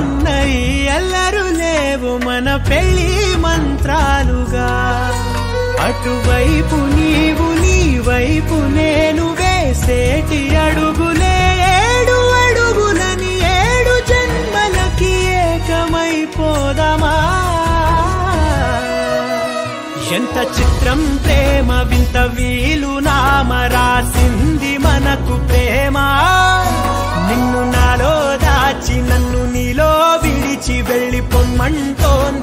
ఉన్నాయి అల్లరు లేవు మన పెళ్లి మంత్రాలుగా అటువైపు నీవు నీ వైపు నేను వేసేటి అడుగులే 7 అడుగులని 7 జన్మలకి ఏకమైపోదామా ఎంత చిత్రం ప్రేమ వింత వీలు నామ రాసింది మనకు ప్రేమ నిన్ను నాలో దాచి నన్ను నీలో విడిచి వెళ్ళిపోమ్మంటోంది